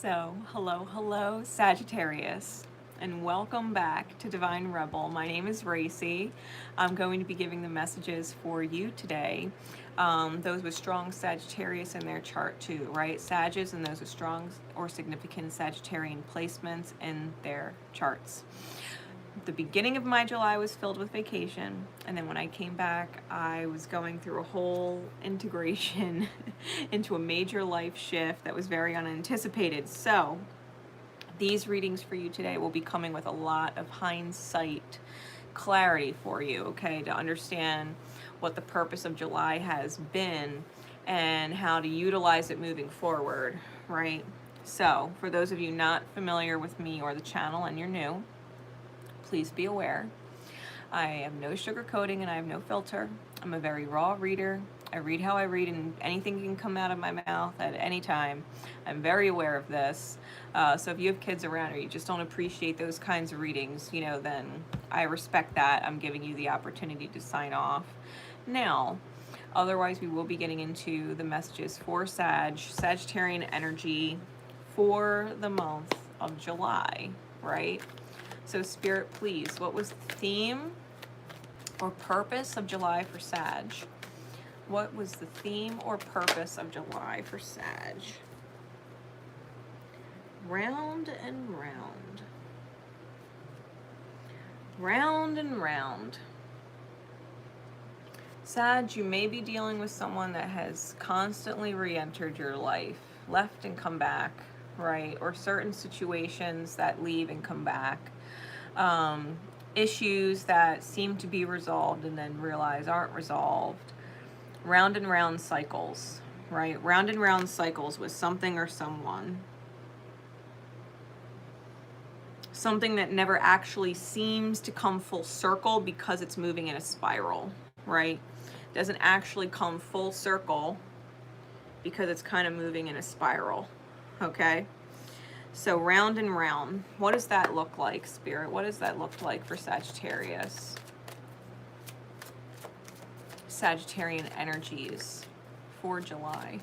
So, hello, Sagittarius, and welcome back to Divine Rebel. My name is Racey. I'm going to be giving the messages for you today. Those with strong Sagittarius in their chart too, right? Sages and those with strong or significant Sagittarian placements in their charts. The beginning of my July was filled with vacation, and then when I came back, I was going through a whole integration into a major life shift that was very unanticipated. So these readings for you today will be coming with a lot of hindsight clarity for you, okay, to understand what the purpose of July has been and how to utilize it moving forward, right? So for those of you not familiar with me or the channel and you're new, please be aware I have no sugarcoating and I have no filter. I'm a very raw reader. I read how I read, and anything can come out of my mouth at any time. I'm very aware of this. So if you have kids around or you just don't appreciate those kinds of readings, then I respect that. I'm giving you the opportunity to sign off now. Otherwise, we will be getting into the messages for Sagittarian energy for the month of July, right? So Spirit, please, what was the theme or purpose of July for Sag? What was the theme or purpose of July for Sag? Round and round. Round and round. Sag, you may be dealing with someone that has constantly re-entered your life, left and come back, right? Or certain situations that leave and come back. Issues that seem to be resolved and then realize aren't resolved. Round and round cycles, right? Round and round cycles with something or someone. Something that never actually seems to come full circle because it's moving in a spiral, right? Doesn't actually come full circle because it's kind of moving in a spiral, okay? So round and round, what does that look like, Spirit? What does that look like for Sagittarius? Sagittarian energies for July.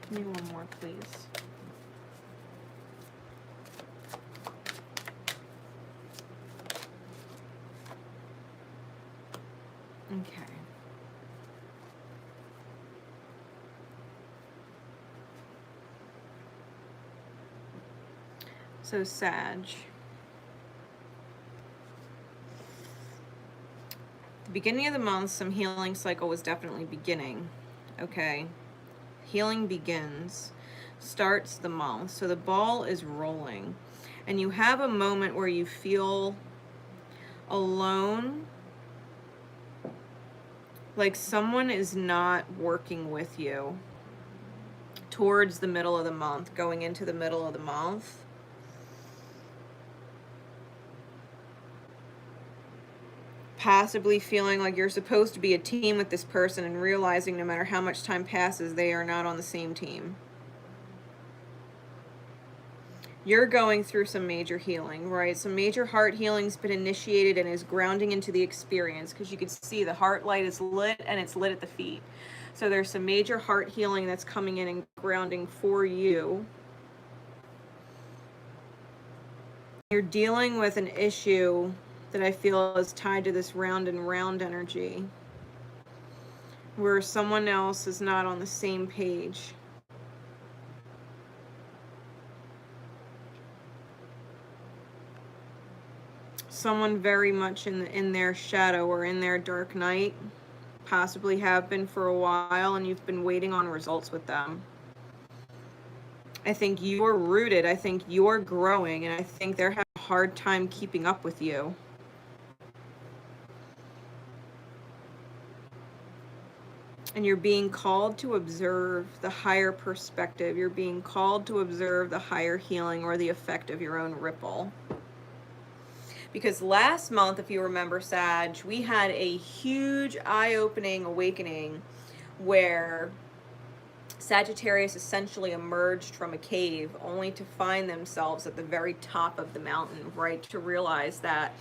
Give me one more, please. Okay. So Sag. The beginning of the month, some healing cycle was definitely beginning. Okay. Healing begins, starts the month. So the ball is rolling. And you have a moment where you feel alone, like someone is not working with you towards the middle of the month, going into the middle of the month. Possibly feeling like you're supposed to be a team with this person and realizing no matter how much time passes, they are not on the same team. You're going through some major healing, right? Some major heart healing's been initiated and is grounding into the experience, because you can see the heart light is lit and it's lit at the feet. So there's some major heart healing that's coming in and grounding for you. You're dealing with an issue that I feel is tied to this round and round energy, where someone else is not on the same page. Someone very much in their shadow or in their dark night, possibly have been for a while, and you've been waiting on results with them. I think you're rooted, I think you're growing, and I think they're having a hard time keeping up with you. And you're being called to observe the higher perspective. You're being called to observe the higher healing or the effect of your own ripple. Because last month, if you remember, Sag, we had a huge eye-opening awakening where Sagittarius essentially emerged from a cave only to find themselves at the very top of the mountain, right? To realize that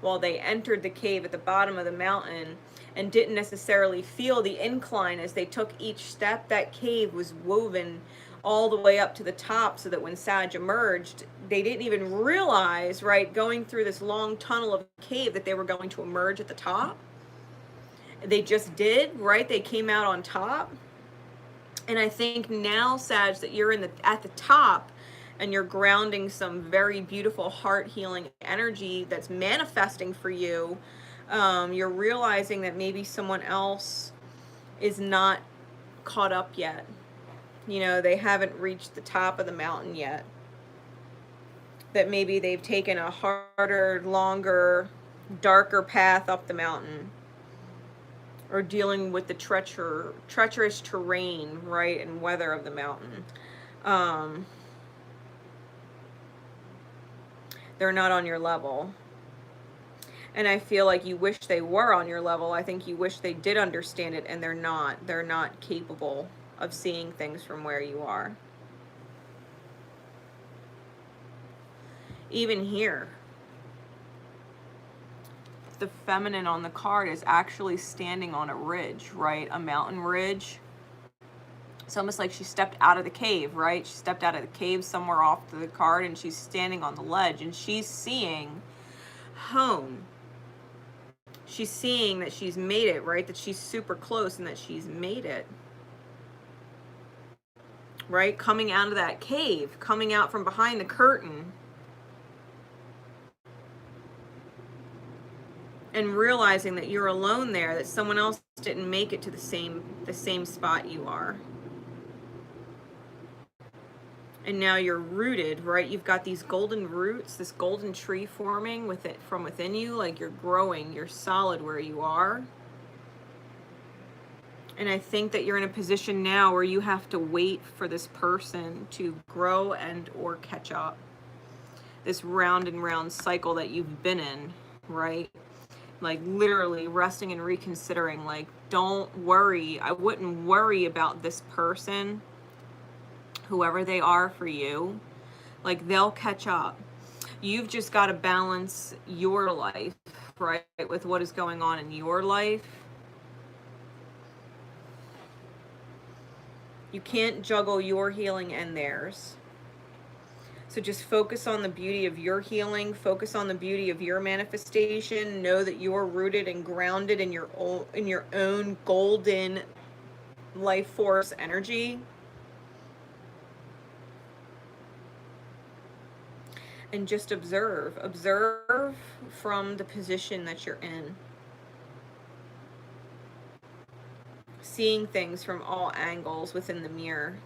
while they entered the cave at the bottom of the mountain and didn't necessarily feel the incline as they took each step, that cave was woven all the way up to the top, so that when Sag emerged, they didn't even realize, right, going through this long tunnel of cave, that they were going to emerge at the top. They just did, right? They came out on top. And I think now, Sag, that you're at the top and you're grounding some very beautiful heart healing energy that's manifesting for you. You're realizing that maybe someone else is not caught up yet. You know, they haven't reached the top of the mountain yet. That maybe they've taken a harder, longer, darker path up the mountain, or dealing with the treacherous terrain, right, and weather of the mountain. They're not on your level. And I feel like you wish they were on your level. I think you wish they did understand it, and they're not. They're not capable of seeing things from where you are. Even here, the feminine on the card is actually standing on a ridge, right? A mountain ridge. It's almost like she stepped out of the cave, right? She stepped out of the cave somewhere off to the card, and she's standing on the ledge, and she's seeing home. She's seeing that she's made it, right? That she's super close and that she's made it. Right? Coming out of that cave, coming out from behind the curtain, and realizing that you're alone there, that someone else didn't make it to the same spot you are. And now you're rooted, right? You've got these golden roots, this golden tree forming with it from within you, like you're growing, you're solid where you are. And I think that you're in a position now where you have to wait for this person to grow and or catch up. This round and round cycle that you've been in, right? Like literally resting and reconsidering, like, don't worry. I wouldn't worry about this person, whoever they are for you. Like, they'll catch up. You've just got to balance your life, right, with what is going on in your life. You can't juggle your healing and theirs. So just focus on the beauty of your healing, focus on the beauty of your manifestation. Know that you're rooted and grounded in your own golden life force energy. And just observe from the position that you're in. Seeing things from all angles within the mirror.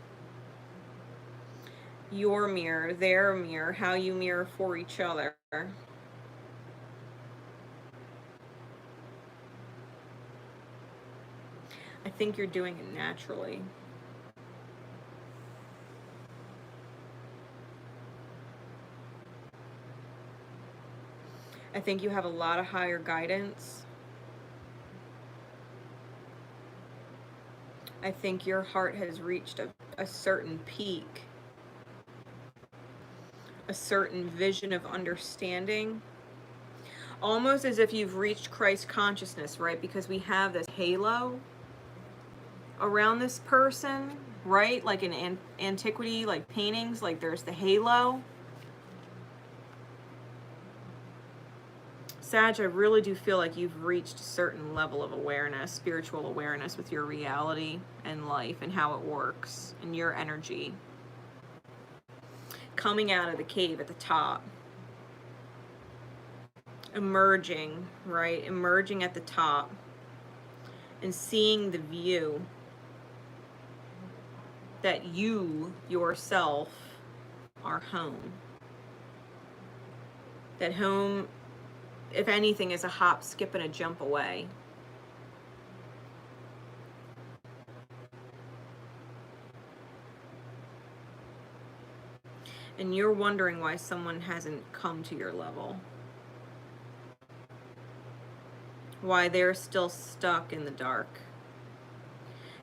Your mirror, their mirror, how you mirror for each other. I think you're doing it naturally. I think you have a lot of higher guidance. I think your heart has reached a certain peak, a certain vision of understanding, almost as if you've reached Christ consciousness, right? Because we have this halo around this person, right? Like in antiquity, like paintings, like there's the halo. Sag, I really do feel like you've reached a certain level of awareness, spiritual awareness with your reality and life and how it works and your energy. Coming out of the cave at the top. Emerging, right? Emerging at the top and seeing the view that you yourself are home. That home, if anything, is a hop, skip, and a jump away. And you're wondering why someone hasn't come to your level. Why they're still stuck in the dark.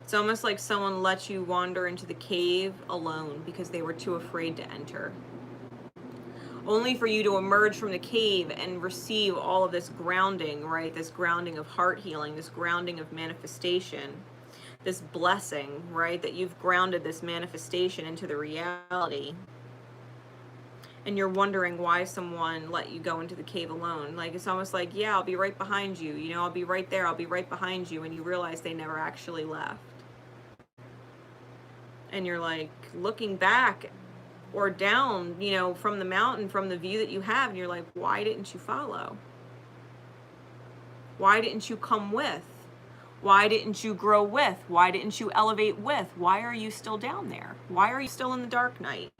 It's almost like someone let you wander into the cave alone because they were too afraid to enter. Only for you to emerge from the cave and receive all of this grounding, right? This grounding of heart healing, this grounding of manifestation, this blessing, right? That you've grounded this manifestation into the reality. And you're wondering why someone let you go into the cave alone. Like, it's almost like, yeah, I'll be right behind you. You know, I'll be right there. I'll be right behind you. And you realize they never actually left. And you're like looking back or down, you know, from the mountain, from the view that you have. And you're like, why didn't you follow? Why didn't you come with? Why didn't you grow with? Why didn't you elevate with? Why are you still down there? Why are you still in the dark night?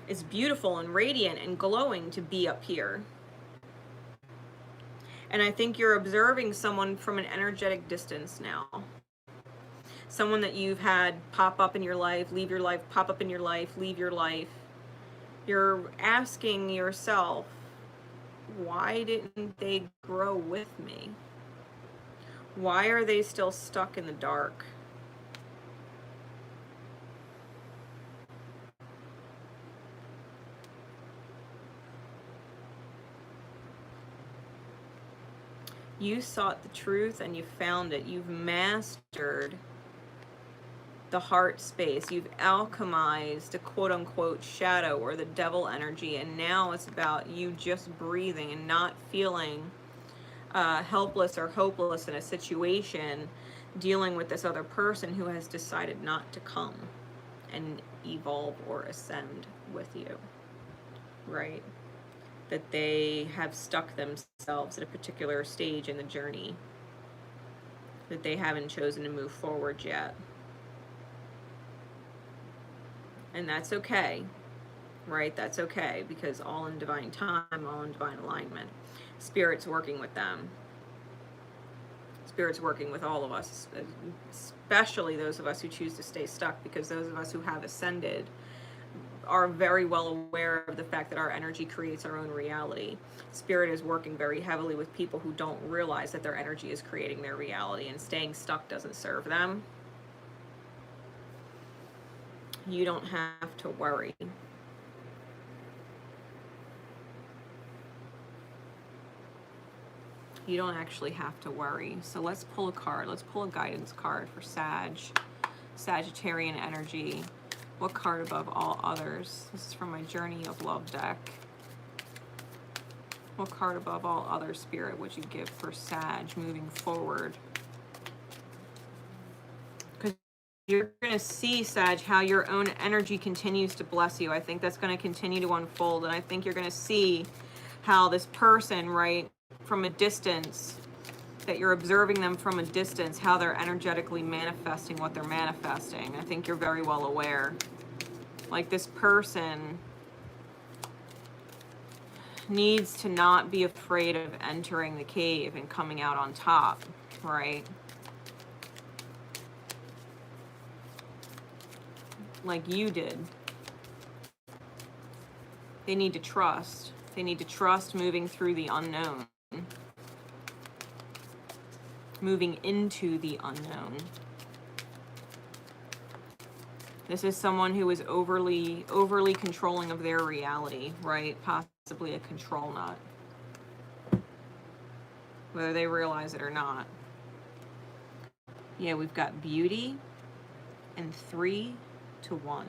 It's beautiful and radiant and glowing to be up here. And I think you're observing someone from an energetic distance now. Someone that you've had pop up in your life, leave your life, pop up in your life, leave your life. You're asking yourself, why didn't they grow with me? Why are they still stuck in the dark? You sought the truth and you found it. You've mastered the heart space. You've alchemized a quote-unquote shadow or the devil energy, and now it's about you just breathing and not feeling helpless or hopeless in a situation, dealing with this other person who has decided not to come and evolve or ascend with you, right? That they have stuck themselves at a particular stage in the journey, that they haven't chosen to move forward yet. And that's okay, right? That's okay, because all in divine time, all in divine alignment. Spirit's working with them. Spirit's working with all of us, especially those of us who choose to stay stuck, because those of us who have ascended are very well aware of the fact that our energy creates our own reality. Spirit is working very heavily with people who don't realize that their energy is creating their reality, and staying stuck doesn't serve them. You don't have to worry. You don't actually have to worry. So let's pull a card. Let's pull a guidance card for Sagittarian energy. What card above all others? This is from my Journey of Love deck. What card above all others, Spirit, would you give for Sag moving forward? Because you're going to see, Sag, how your own energy continues to bless you. I think that's going to continue to unfold. And I think you're going to see how this person, right, from a distance, that you're observing them from a distance, how they're energetically manifesting what they're manifesting. I think you're very well aware. Like, this person needs to not be afraid of entering the cave and coming out on top, right? Like you did. They need to trust. They need to trust moving through the unknown. Moving into the unknown. This is someone who is overly controlling of their reality, right? Possibly a control nut. Whether they realize it or not. Yeah, we've got beauty and 3 to 1.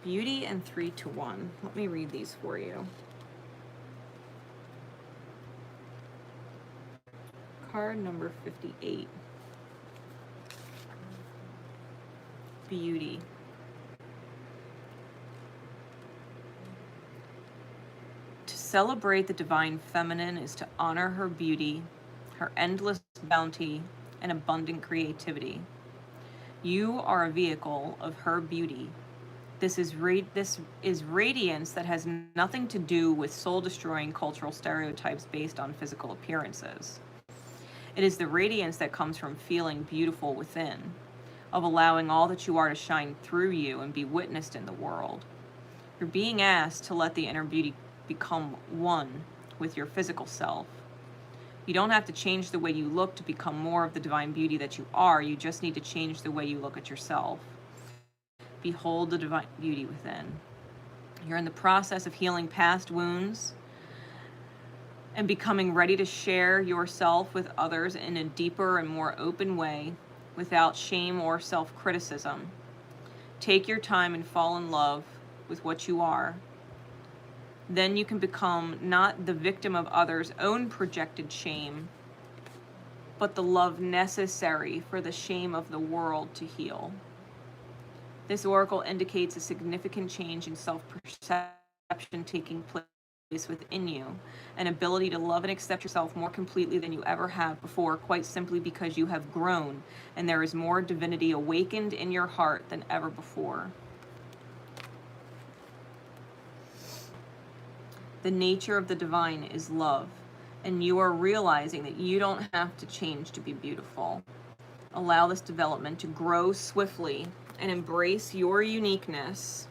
Beauty and 3 to 1. Let me read these for you. Card number 58. Beauty. To celebrate the divine feminine is to honor her beauty, her endless bounty, and abundant creativity. You are a vehicle of her beauty. This is radiance that has nothing to do with soul-destroying cultural stereotypes based on physical appearances. It is the radiance that comes from feeling beautiful within, of allowing all that you are to shine through you and be witnessed in the world. You're being asked to let the inner beauty become one with your physical self. You don't have to change the way you look to become more of the divine beauty that you are. You just need to change the way you look at yourself. Behold the divine beauty within. You're in the process of healing past wounds and becoming ready to share yourself with others in a deeper and more open way without shame or self-criticism. Take your time and fall in love with what you are. Then you can become not the victim of others' own projected shame, but the love necessary for the shame of the world to heal. This oracle indicates a significant change in self-perception taking place within you, an ability to love and accept yourself more completely than you ever have before, quite simply because you have grown and there is more divinity awakened in your heart than ever before. The nature of the divine is love, and you are realizing that you don't have to change to be beautiful. Allow this development to grow swiftly and embrace your uniqueness.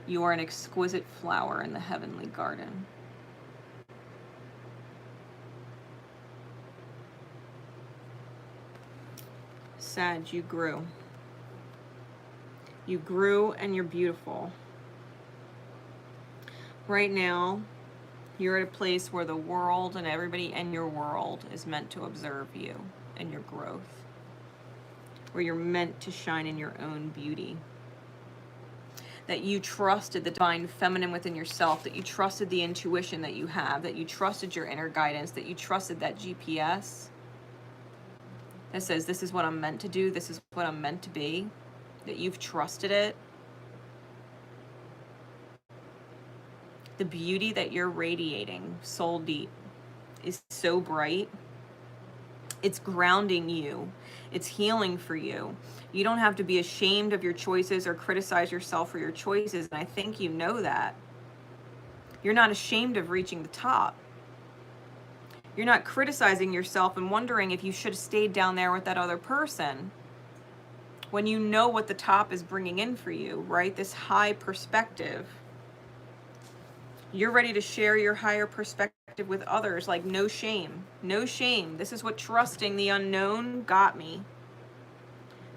You are an exquisite flower in the heavenly garden. Sag, you grew. You grew and you're beautiful. Right now, you're at a place where the world and everybody in your world is meant to observe you and your growth, where you're meant to shine in your own beauty. That you trusted the divine feminine within yourself, that you trusted the intuition that you have, that you trusted your inner guidance, that you trusted that GPS that says, this is what I'm meant to do, this is what I'm meant to be, that you've trusted it. The beauty that you're radiating, soul deep, is so bright. It's grounding you. It's healing for you. You don't have to be ashamed of your choices or criticize yourself for your choices. And I think you know that. You're not ashamed of reaching the top. You're not criticizing yourself and wondering if you should have stayed down there with that other person when you know what the top is bringing in for you, right? This high perspective. You're ready to share your higher perspective with others, like no shame. No shame. This is what trusting the unknown got me.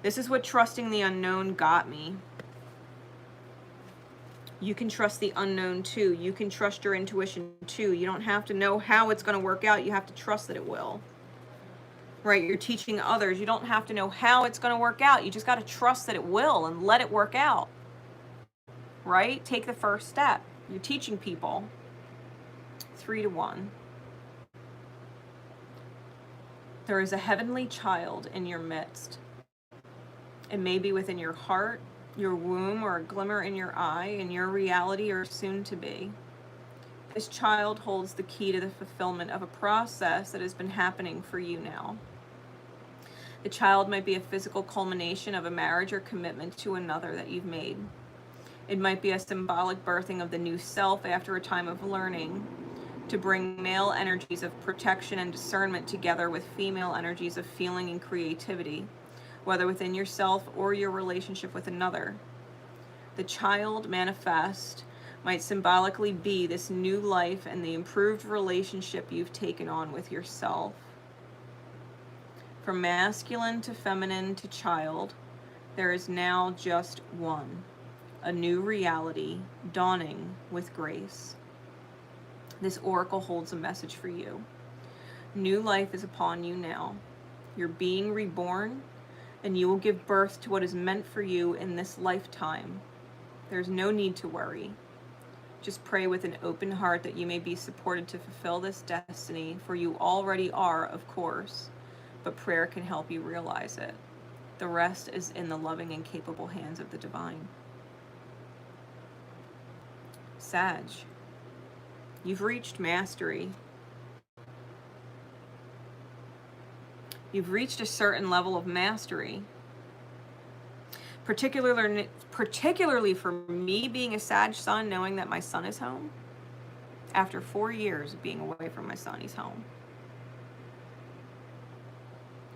This is what trusting the unknown got me. You can trust the unknown too. You can trust your intuition too. You don't have to know how it's going to work out. You have to trust that it will. Right? You're teaching others. You don't have to know how it's going to work out. You just got to trust that it will and let it work out. Right? Take the first step. You're teaching people. 3-1. There is a heavenly child in your midst. It may be within your heart, your womb, or a glimmer in your eye, in your reality or soon to be. This child holds the key to the fulfillment of a process that has been happening for you now. The child might be a physical culmination of a marriage or commitment to another that you've made. It might be a symbolic birthing of the new self after a time of learning to bring male energies of protection and discernment together with female energies of feeling and creativity, whether within yourself or your relationship with another. The child manifest might symbolically be this new life and the improved relationship you've taken on with yourself. From masculine to feminine to child, there is now just one. A new reality dawning with grace. This oracle holds a message for you. New life is upon you now. You're being reborn, and you will give birth to what is meant for you in this lifetime. There's no need to worry. Just pray with an open heart that you may be supported to fulfill this destiny, for you already are, of course, but prayer can help you realize it. The rest is in the loving and capable hands of the divine. Sag, you've reached mastery. You've reached a certain level of mastery. Particularly for me being a Sag sun, knowing that my son is home. After 4 years of being away from my son, he's home.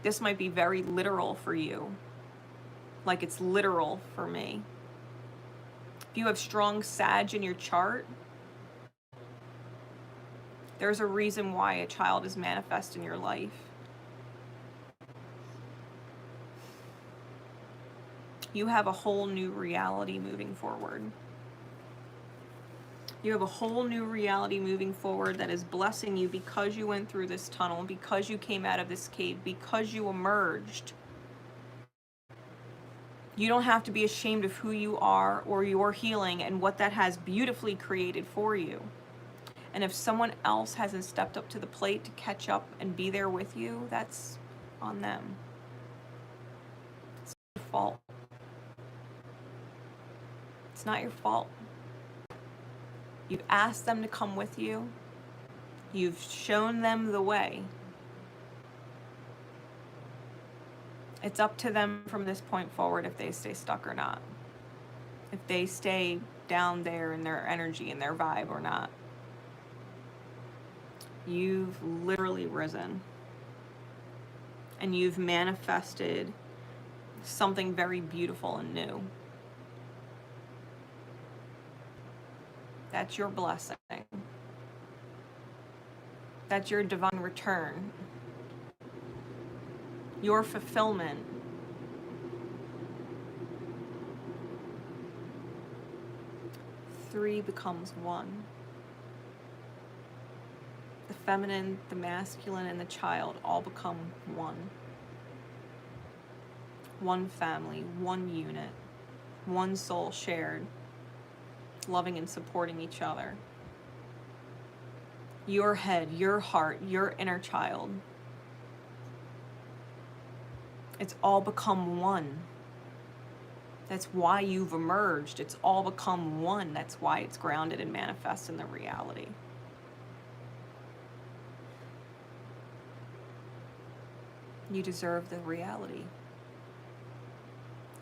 This might be very literal for you, like it's literal for me. If you have strong Sag in your chart, There's a reason why a child is manifest in your life. You have a whole new reality moving forward. You have a whole new reality moving forward that is blessing you because you went through this tunnel, because you came out of this cave, because you emerged. You don't have to be ashamed of who you are or your healing and what that has beautifully created for you. And if someone else hasn't stepped up to the plate to catch up and be there with you, that's on them. It's not your fault. It's not your fault. You've asked them to come with you. You've shown them the way. It's up to them from this point forward if they stay stuck or not. If they stay down there in their energy and their vibe or not. You've literally risen. And you've manifested something very beautiful and new. That's your blessing. That's your divine return. Your fulfillment. Three becomes one. The feminine, the masculine, and the child all become one. One family, one unit, one soul shared, loving and supporting each other. Your head, your heart, your inner child. It's all become one. That's why you've emerged. It's all become one. That's why it's grounded and manifests in the reality. You deserve the reality.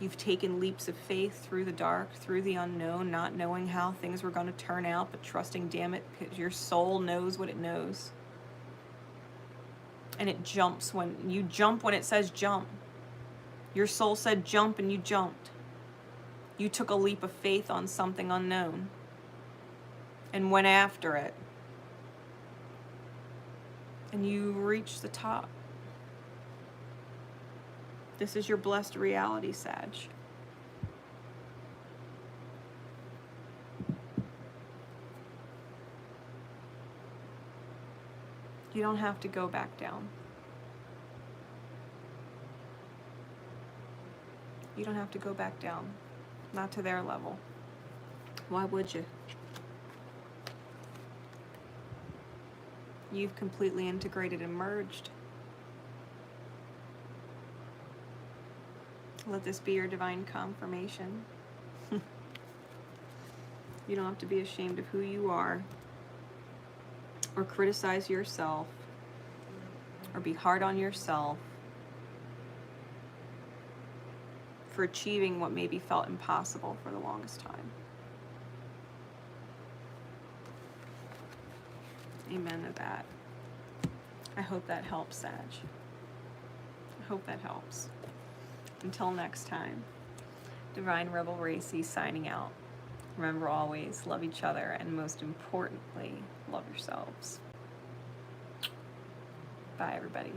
You've taken leaps of faith through the dark, through the unknown, not knowing how things were going to turn out, but trusting, damn it, because your soul knows what it knows. And it jumps when you jump when it says jump. Your soul said jump and you jumped. You took a leap of faith on something unknown and went after it. And you reached the top. This is your blessed reality, Sag. You don't have to go back down. You don't have to go back down. Not to their level. Why would you? You've completely integrated and merged. Let this be your divine confirmation. You don't have to be ashamed of who you are, or criticize yourself, or be hard on yourself for achieving what maybe felt impossible for the longest time. Amen to that. I hope that helps, Sag. I hope that helps. Until next time, Divine Rebel Racey signing out. Remember always, love each other, and most importantly, love yourselves. Bye, everybody.